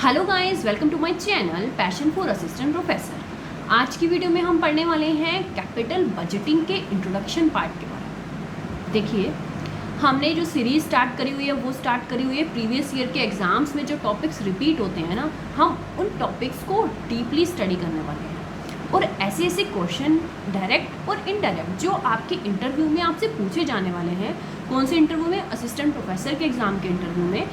Hello guys, welcome to my channel passion for assistant professor. आज की video में हम पढ़ने वाले हैं कैपिटल बजटिंग के इंट्रोडक्शन पार्ट के बारे में। देखिए, हमने जो सीरीज स्टार्ट करी हुई है वो स्टार्ट करी हुई है प्रीवियस ईयर के एग्जाम्स में जो टॉपिक्स रिपीट होते हैं ना, हम उन टॉपिक्स को डीपली स्टडी करने वाले हैं और ऐसे ऐसे क्वेश्चन डायरेक्ट और इनडायरेक्ट जो आपके इंटरव्यू में आपसे पूछे जाने वाले हैं। कौन से इंटरव्यू में? असिस्टेंट प्रोफेसर के एग्ज़ाम के इंटरव्यू में।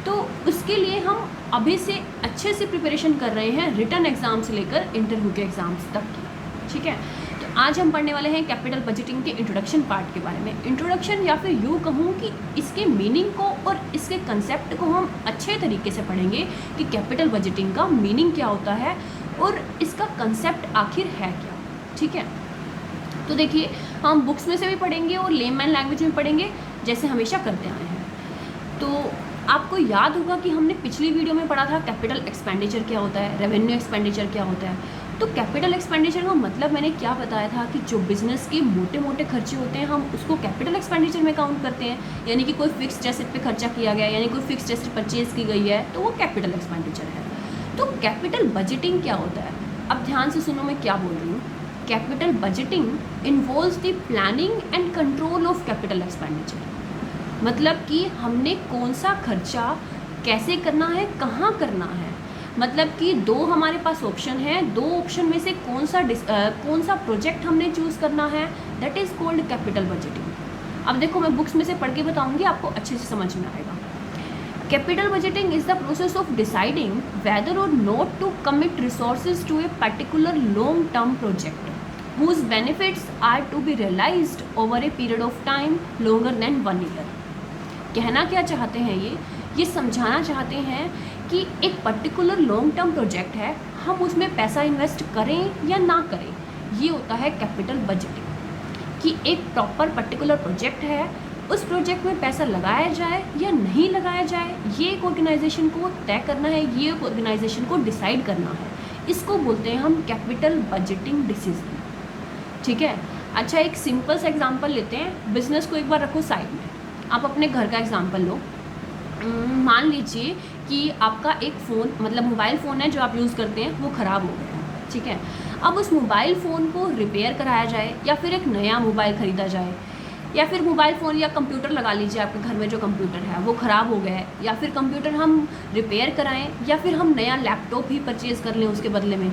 तो उसके लिए हम अभी से अच्छे से प्रिपरेशन कर रहे हैं, रिटन एग्ज़ाम से लेकर इंटरव्यू के एग्ज़ाम्स तक की। ठीक है, तो आज हम पढ़ने वाले हैं कैपिटल बजटिंग के इंट्रोडक्शन पार्ट के बारे में। इंट्रोडक्शन या फिर यूँ कहूँ कि इसके मीनिंग को और इसके कंसेप्ट को हम अच्छे तरीके से पढ़ेंगे कि कैपिटल बजटिंग का मीनिंग क्या होता है और इसका कंसेप्ट आखिर है क्या। ठीक है, तो देखिए, हम बुक्स में से भी पढ़ेंगे और लेमैन लैंग्वेज में पढ़ेंगे जैसे हमेशा करते आए हैं। तो आपको याद होगा कि हमने पिछली वीडियो में पढ़ा था कैपिटल एक्सपेंडिचर क्या होता है, रेवेन्यू एक्सपेंडिचर क्या होता है। तो कैपिटल एक्सपेंडिचर का मतलब मैंने क्या बताया था कि जो बिज़नेस के मोटे मोटे खर्चे होते हैं हम उसको कैपिटल एक्सपेंडिचर में काउंट करते हैं। यानी कि कोई फिक्स्ड एसेट पे खर्चा किया गया, यानी कोई फिक्स्ड एसेट परचेज की गई है, तो वो कैपिटल एक्सपेंडिचर है। तो कैपिटल बजटिंग क्या होता है? अब ध्यान से सुनो मैं क्या बोल रही हूँ। Capital budgeting involves the planning and control of capital expenditure. मतलब कि हमने कौन सा खर्चा कैसे करना है, कहाँ करना है। मतलब कि दो हमारे पास ऑप्शन है, दो ऑप्शन में से कौन सा प्रोजेक्ट हमने चूज़ करना है, that is called capital budgeting. अब देखो, मैं बुक्स में से पढ़ के बताऊँगी, आपको अच्छे से समझ में आएगा। Capital budgeting is the process of deciding whether or not to commit resources to a particular long term project whose benefits are to be realized over a period of time longer than 1 year। कहना क्या चाहते हैं ये समझाना चाहते हैं कि एक पर्टिकुलर लॉन्ग टर्म प्रोजेक्ट है, हम उसमें पैसा इन्वेस्ट करें या ना करें, ये होता है कैपिटल बजटिंग। कि एक प्रॉपर पर्टिकुलर प्रोजेक्ट है, उस प्रोजेक्ट में पैसा लगाया जाए या नहीं लगाया जाए, ये एक ऑर्गेनाइजेशन को तय करना है, ये एक ऑर्गेनाइजेशन को डिसाइड करना है। इसको बोलते हैं हम कैपिटल बजटिंग डिसीजन। ठीक है, अच्छा, एक सिंपल सा एग्जांपल लेते हैं। बिजनेस को एक बार रखो साइड में, आप अपने घर का एग्जांपल लो। मान लीजिए कि आपका एक फ़ोन, मतलब मोबाइल फ़ोन है जो आप यूज़ करते हैं, वो ख़राब हो गया है। ठीक है, अब उस मोबाइल फ़ोन को रिपेयर कराया जाए या फिर एक नया मोबाइल ख़रीदा जाए, या फिर मोबाइल फ़ोन या कंप्यूटर लगा लीजिए, आपके घर में जो कंप्यूटर है वो ख़राब हो गया है, या फिर कंप्यूटर हम रिपेयर कराएं, या फिर हम नया लैपटॉप ही परचेज़ कर लें उसके बदले में।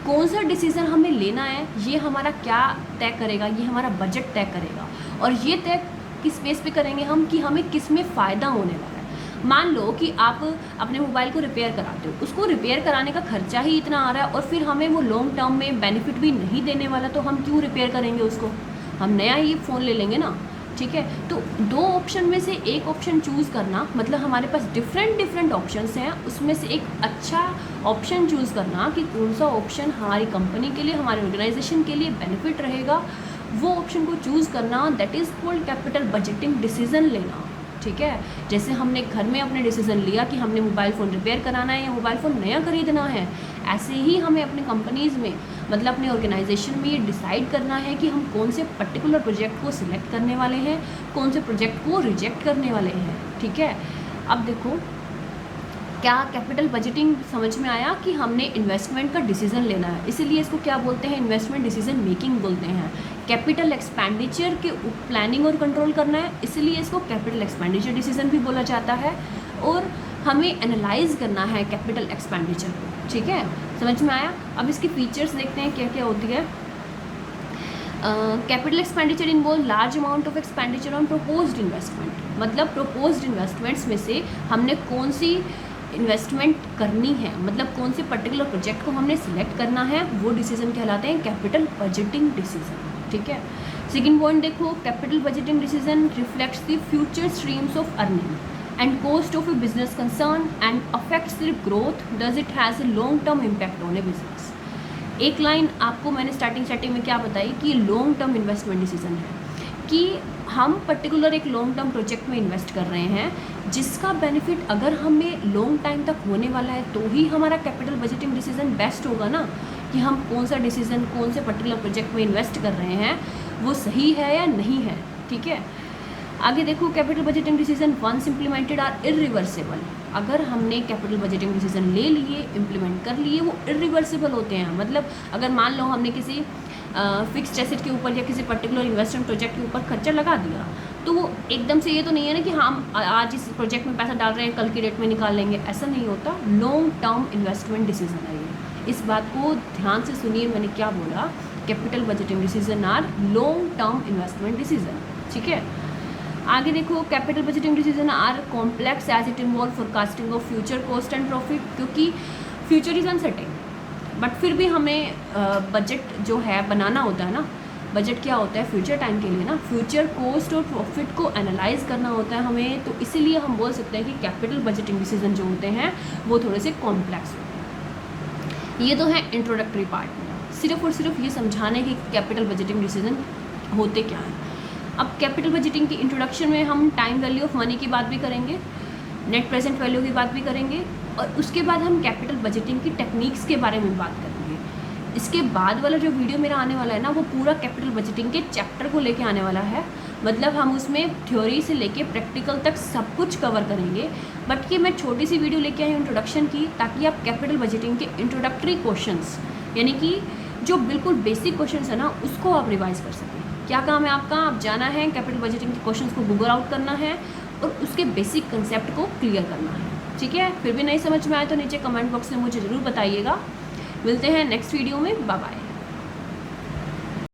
कौन सा डिसीज़न हमें लेना है, ये हमारा क्या तय करेगा, ये हमारा बजट तय करेगा। और ये तय किस बेस पे करेंगे हम कि हमें किस में फ़ायदा होने वाला है। मान लो कि आप अपने मोबाइल को रिपेयर कराते हो, उसको रिपेयर कराने का खर्चा ही इतना आ रहा है और फिर हमें वो लॉन्ग टर्म में बेनिफिट भी नहीं देने वाला, तो हम क्यों रिपेयर करेंगे उसको? हम नया ही फ़ोन ले लेंगे ना। ठीक है, तो दो ऑप्शन में से एक ऑप्शन चूज़ करना, मतलब हमारे पास डिफरेंट ऑप्शंस हैं, उसमें से एक अच्छा ऑप्शन चूज़ करना कि कौन सा ऑप्शन हमारी कंपनी के लिए, हमारे ऑर्गेनाइजेशन के लिए बेनिफिट रहेगा, वो ऑप्शन को चूज़ करना, that is called capital budgeting decision लेना। ठीक है, जैसे हमने घर में अपने डिसीज़न लिया कि हमने मोबाइल फ़ोन रिपेयर कराना है या मोबाइल फ़ोन नया खरीदना है, ऐसे ही हमें अपने कंपनीज़ में, मतलब अपने ऑर्गेनाइजेशन में ये डिसाइड करना है कि हम कौन से पर्टिकुलर प्रोजेक्ट को सिलेक्ट करने वाले हैं, कौन से प्रोजेक्ट को रिजेक्ट करने वाले हैं। ठीक है, अब देखो, क्या कैपिटल बजटिंग समझ में आया कि हमने इन्वेस्टमेंट का डिसीजन लेना है, इसीलिए इसको क्या बोलते हैं? इन्वेस्टमेंट डिसीजन मेकिंग बोलते हैं। कैपिटल एक्सपेंडिचर के प्लानिंग और कंट्रोल करना है, इसलिए इसको कैपिटल एक्सपेंडिचर डिसीजन भी बोला जाता है। और हमें एनालाइज करना है कैपिटल एक्सपेंडिचर को। ठीक है, समझ में आया? अब इसकी फीचर्स देखते हैं क्या क्या होती है। Capital expenditure involve large amount of expenditure on proposed investment. मतलब प्रोपोज्ड इन्वेस्टमेंट्स में से हमने कौन सी इन्वेस्टमेंट करनी है, मतलब कौन से पर्टिकुलर प्रोजेक्ट को हमने सिलेक्ट करना है, वो डिसीजन कहलाते हैं कैपिटल बजटिंग डिसीजन। ठीक है, सेकंड पॉइंट देखो, capital budgeting decision reflects the future streams of earning and cost of A business concern and affects the growth, does it has a long term impact on A business. एक line आपको मैंने starting में क्या बताई कि long term investment decision है कि हम पर्टिकुलर एक लॉन्ग टर्म प्रोजेक्ट में इन्वेस्ट कर रहे हैं जिसका बेनिफिट अगर हमें लॉन्ग टाइम तक होने वाला है, तो ही हमारा कैपिटल बजटिंग डिसीजन बेस्ट होगा ना, कि हम कौन सा डिसीजन कौन से पर्टिकुलर प्रोजेक्ट में इन्वेस्ट कर रहे हैं वो सही है या नहीं है। ठीक है, आगे देखो, capital budgeting decision once implemented are irreversible. अगर हमने कैपिटल बजटिंग डिसीजन ले लिए, इम्प्लीमेंट कर लिए, वो इरिवर्सिबल होते हैं। मतलब अगर मान लो हमने किसी फिक्स्ड एसेट के ऊपर या किसी पर्टिकुलर इन्वेस्टमेंट प्रोजेक्ट के ऊपर खर्चा लगा दिया, तो वो एकदम से ये तो नहीं है ना कि हम आज इस प्रोजेक्ट में पैसा डाल रहे हैं, कल की डेट में निकाल लेंगे, ऐसा नहीं होता। लॉन्ग टर्म इन्वेस्टमेंट डिसीजन है ये। इस बात को ध्यान से सुनिए, मैंने क्या बोला। Capital budgeting decision are long term investment decision, ठीक है। आगे देखो, capital budgeting decision are complex as it involve forecasting of future cost and profit, क्योंकि फ्यूचर इज अनसर्टेन, बट फिर भी हमें बजट जो है बनाना होता है ना। बजट क्या होता है? फ्यूचर टाइम के लिए ना, फ्यूचर कॉस्ट और प्रॉफिट को एनालाइज करना होता है हमें। तो इसीलिए हम बोल सकते हैं कि कैपिटल बजटिंग डिसीजन जो होते हैं वो थोड़े से कॉम्प्लेक्स होते हैं। ये तो है इंट्रोडक्टरी पार्ट में, सिर्फ और सिर्फ ये समझाने कि कैपिटल बजटिंग डिसीजन होते क्या हैं। अब कैपिटल बजटिंग की इंट्रोडक्शन में हम टाइम वैल्यू ऑफ मनी की बात भी करेंगे, नेट प्रेजेंट वैल्यू की बात भी करेंगे, और उसके बाद हम कैपिटल बजटिंग की टेक्निक्स के बारे में बात करेंगे। इसके बाद वाला जो वीडियो मेरा आने वाला है ना, वो पूरा कैपिटल बजटिंग के चैप्टर को लेके आने वाला है। मतलब हम उसमें थ्योरी से लेके प्रैक्टिकल तक सब कुछ कवर करेंगे। बट ये मैं छोटी सी वीडियो लेके आई हूँ इंट्रोडक्शन की, ताकि आप कैपिटल बजटिंग के इंट्रोडक्टरी क्वेश्चंस, यानी कि जो बिल्कुल बेसिक क्वेश्चंस है ना, उसको आप रिवाइज कर सकें। क्या काम है आपका? आप जाना है, कैपिटल बजटिंग के क्वेश्चंस को गूगल आउट करना है और उसके बेसिक कंसेप्ट को क्लियर करना है, ठीक है। फिर भी नहीं समझ में आए तो नीचे कमेंट बॉक्स में मुझे ज़रूर बताइएगा। मिलते हैं नेक्स्ट वीडियो में, बाय बाय।